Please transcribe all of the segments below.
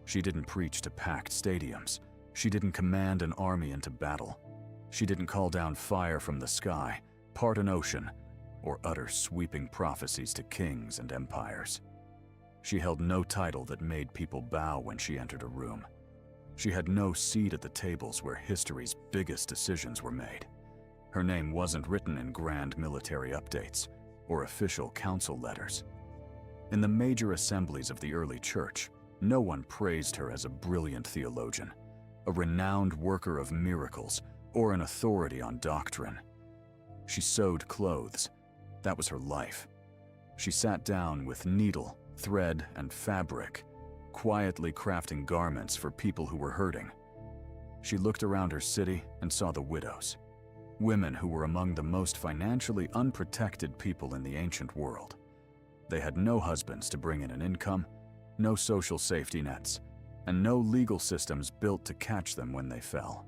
She didn't preach to packed stadiums. She didn't command an army into battle. She didn't call down fire from the sky, part an ocean, or utter sweeping prophecies to kings and empires. She held no title that made people bow when she entered a room. She had no seat at the tables where history's biggest decisions were made. Her name wasn't written in grand military updates or official council letters. In the major assemblies of the early church, no one praised her as a brilliant theologian, a renowned worker of miracles, or an authority on doctrine. She sewed clothes. That was her life. She sat down with needle, thread, and fabric, quietly crafting garments for people who were hurting. She looked around her city and saw the widows, women who were among the most financially unprotected people in the ancient world. They had no husbands to bring in an income, no social safety nets, and no legal systems built to catch them when they fell.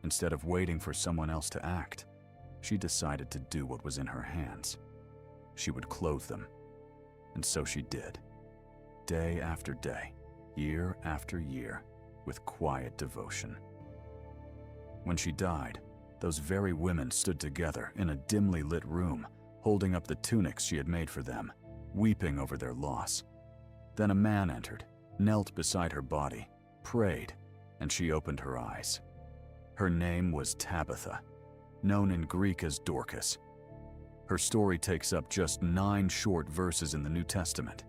Instead of waiting for someone else to act, she decided to do what was in her hands. She would clothe them. And so she did. Day after day, year after year, with quiet devotion. When she died, those very women stood together in a dimly lit room, holding up the tunics she had made for them, weeping over their loss. Then a man entered, knelt beside her body, prayed, and she opened her eyes. Her name was Tabitha, known in Greek as Dorcas. Her story takes up just 9 short verses in the New Testament,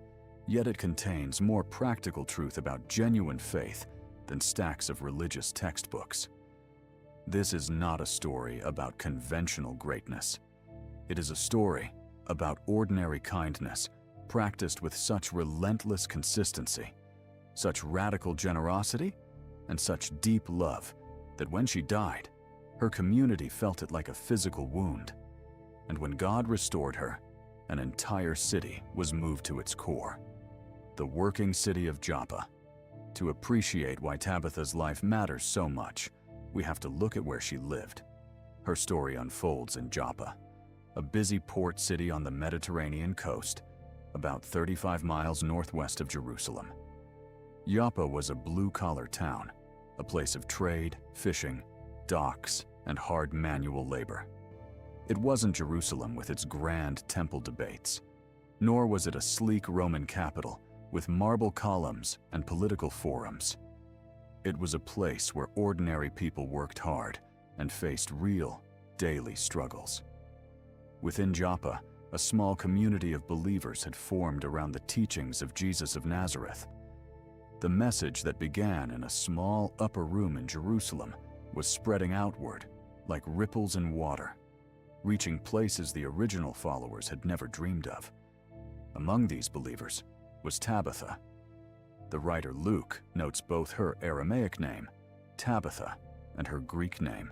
yet it contains more practical truth about genuine faith than stacks of religious textbooks. This is not a story about conventional greatness. It is a story about ordinary kindness practiced with such relentless consistency, such radical generosity, and such deep love that when she died, her community felt it like a physical wound. And when God restored her, an entire city was moved to its core, the working city of Joppa. To appreciate why Tabitha's life matters so much, we have to look at where she lived. Her story unfolds in Joppa, a busy port city on the Mediterranean coast, about 35 miles northwest of Jerusalem. Joppa was a blue-collar town, a place of trade, fishing, docks, and hard manual labor. It wasn't Jerusalem with its grand temple debates, nor was it a sleek Roman capital with marble columns and political forums. It was a place where ordinary people worked hard and faced real, daily struggles. Within Joppa, a small community of believers had formed around the teachings of Jesus of Nazareth. The message that began in a small upper room in Jerusalem was spreading outward like ripples in water, reaching places the original followers had never dreamed of. Among these believers was Tabitha. The writer Luke notes both her Aramaic name, Tabitha, and her Greek name,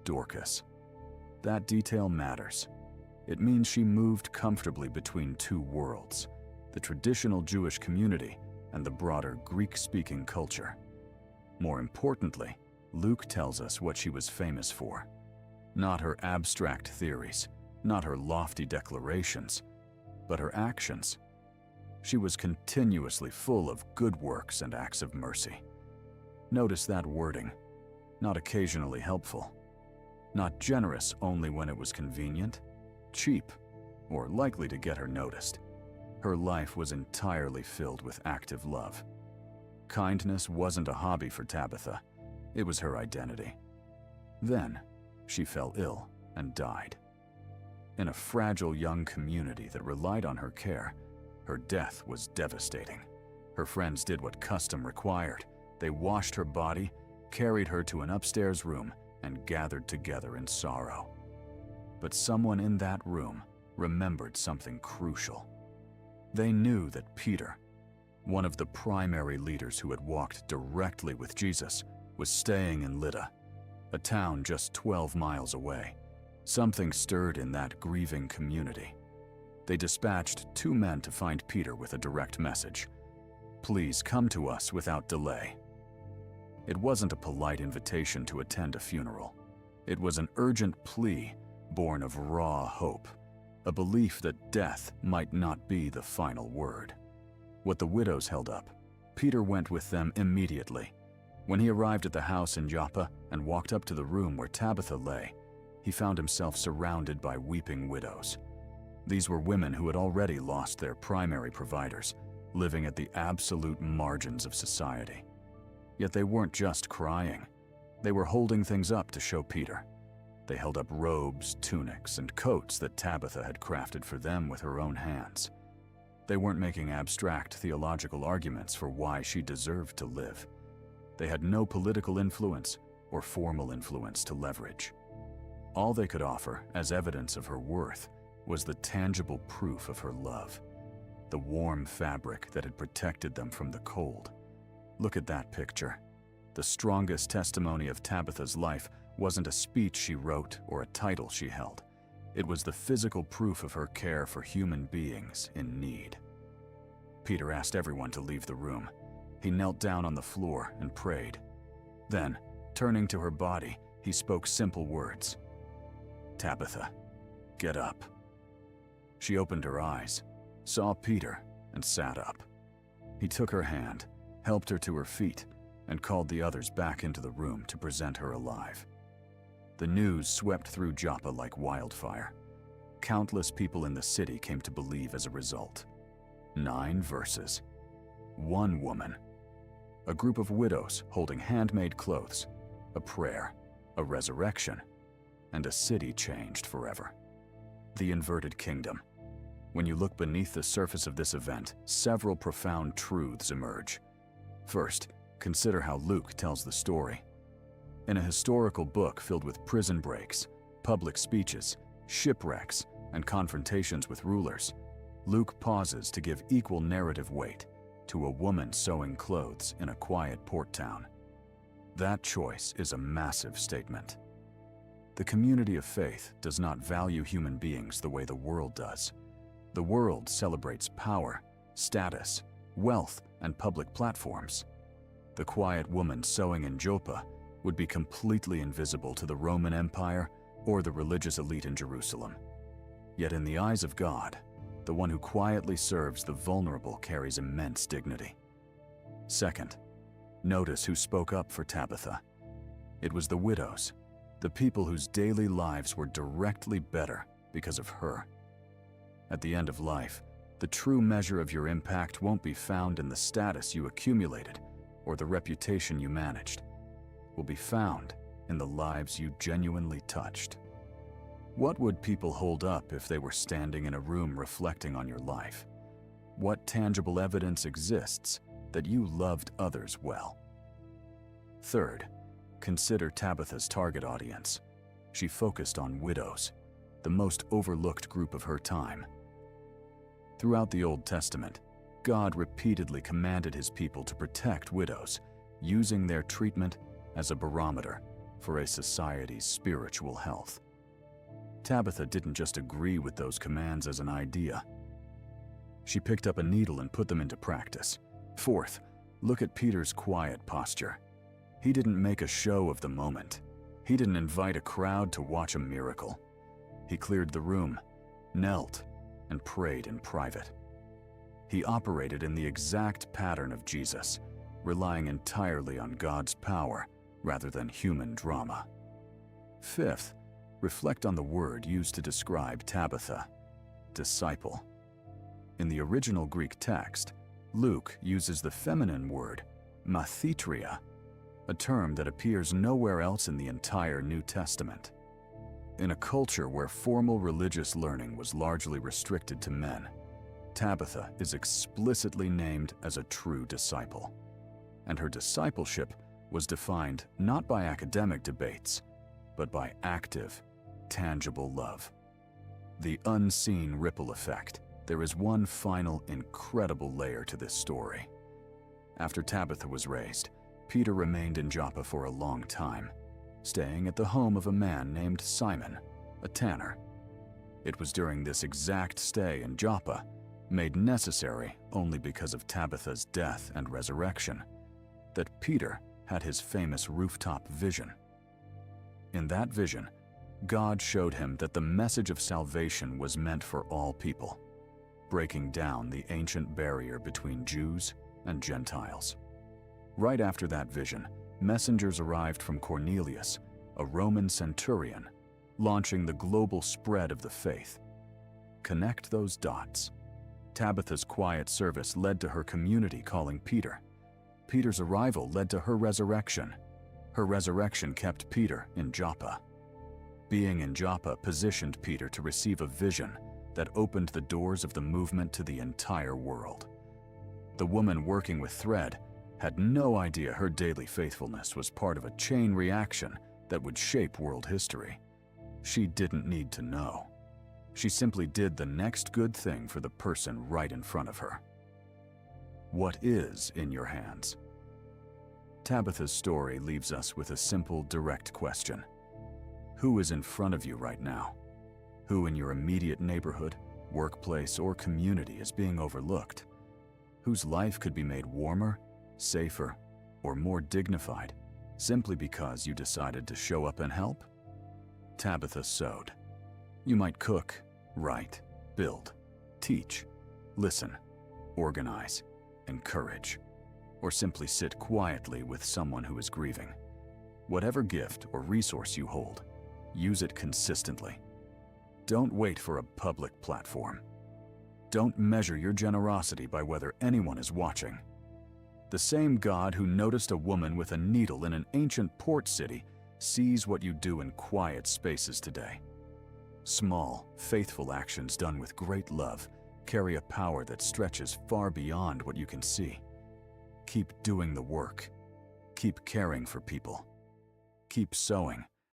Dorcas. That detail matters. It means she moved comfortably between 2 worlds, the traditional Jewish community and the broader Greek-speaking culture. More importantly, Luke tells us what she was famous for. Not her abstract theories, not her lofty declarations, but her actions. She was continuously full of good works and acts of mercy. Notice that wording, not occasionally helpful, not generous only when it was convenient, cheap, or likely to get her noticed. Her life was entirely filled with active love. Kindness wasn't a hobby for Tabitha, it was her identity. Then, she fell ill and died. In a fragile young community that relied on her care, her death was devastating. Her friends did what custom required. They washed her body, carried her to an upstairs room, and gathered together in sorrow. But someone in that room remembered something crucial. They knew that Peter, one of the primary leaders who had walked directly with Jesus, was staying in Lydda, a town just 12 miles away. Something stirred in that grieving community. They dispatched 2 men to find Peter with a direct message. "Please come to us without delay." It wasn't a polite invitation to attend a funeral. It was an urgent plea born of raw hope, a belief that death might not be the final word. What the widows held up, Peter went with them immediately. When he arrived at the house in Joppa and walked up to the room where Tabitha lay, he found himself surrounded by weeping widows. These were women who had already lost their primary providers, living at the absolute margins of society. Yet they weren't just crying. They were holding things up to show Peter. They held up robes, tunics, and coats that Tabitha had crafted for them with her own hands. They weren't making abstract theological arguments for why she deserved to live. They had no political influence or formal influence to leverage. All they could offer as evidence of her worth was the tangible proof of her love, the warm fabric that had protected them from the cold. Look at that picture. The strongest testimony of Tabitha's life wasn't a speech she wrote or a title she held. It was the physical proof of her care for human beings in need. Peter asked everyone to leave the room. He knelt down on the floor and prayed. Then, turning to her body, he spoke simple words. "Tabitha, get up." She opened her eyes, saw Peter, and sat up. He took her hand, helped her to her feet, and called the others back into the room to present her alive. The news swept through Joppa like wildfire. Countless people in the city came to believe as a result. 9 verses. 1 woman. A group of widows holding handmade clothes. A prayer. A resurrection. And a city changed forever. The inverted kingdom. When you look beneath the surface of this event, several profound truths emerge. First, consider how Luke tells the story. In a historical book filled with prison breaks, public speeches, shipwrecks, and confrontations with rulers, Luke pauses to give equal narrative weight to a woman sewing clothes in a quiet port town. That choice is a massive statement. The community of faith does not value human beings the way the world does. The world celebrates power, status, wealth, and public platforms. The quiet woman sewing in Joppa would be completely invisible to the Roman Empire or the religious elite in Jerusalem. Yet in the eyes of God, the one who quietly serves the vulnerable carries immense dignity. Second, notice who spoke up for Tabitha. It was the widows, the people whose daily lives were directly better because of her. At the end of life, the true measure of your impact won't be found in the status you accumulated or the reputation you managed. It will be found in the lives you genuinely touched. What would people hold up if they were standing in a room reflecting on your life? What tangible evidence exists that you loved others well? Third, consider Tabitha's target audience. She focused on widows, the most overlooked group of her time. Throughout the Old Testament, God repeatedly commanded his people to protect widows, using their treatment as a barometer for a society's spiritual health. Tabitha didn't just agree with those commands as an idea. She picked up a needle and put them into practice. Fourth, look at Peter's quiet posture. He didn't make a show of the moment. He didn't invite a crowd to watch a miracle. He cleared the room, knelt, and prayed in private. He operated in the exact pattern of Jesus, relying entirely on God's power rather than human drama. Fifth, reflect on the word used to describe Tabitha, disciple. In the original Greek text, Luke uses the feminine word, mathitria, a term that appears nowhere else in the entire New Testament. In a culture where formal religious learning was largely restricted to men, Tabitha is explicitly named as a true disciple. And her discipleship was defined not by academic debates, but by active, tangible love. The unseen ripple effect. There is one final incredible layer to this story. After Tabitha was raised, Peter remained in Joppa for a long time, staying at the home of a man named Simon, a tanner. It was during this exact stay in Joppa, made necessary only because of Tabitha's death and resurrection, that Peter had his famous rooftop vision. In that vision, God showed him that the message of salvation was meant for all people, breaking down the ancient barrier between Jews and Gentiles. Right after that vision, messengers arrived from Cornelius, a Roman centurion, launching the global spread of the faith. Connect those dots. Tabitha's quiet service led to her community calling Peter. Peter's arrival led to her resurrection. Her resurrection kept Peter in Joppa. Being in Joppa positioned Peter to receive a vision that opened the doors of the movement to the entire world. The woman working with thread had no idea her daily faithfulness was part of a chain reaction that would shape world history. She didn't need to know. She simply did the next good thing for the person right in front of her. What is in your hands? Tabitha's story leaves us with a simple, direct question. Who is in front of you right now? Who in your immediate neighborhood, workplace, or community is being overlooked? Whose life could be made warmer, safer, or more dignified simply because you decided to show up and help? Tabitha sewed. You might cook, write, build, teach, listen, organize, encourage, or simply sit quietly with someone who is grieving. Whatever gift or resource you hold, use it consistently. Don't wait for a public platform. Don't measure your generosity by whether anyone is watching. The same God who noticed a woman with a needle in an ancient port city sees what you do in quiet spaces today. Small, faithful actions done with great love carry a power that stretches far beyond what you can see. Keep doing the work. Keep caring for people. Keep sowing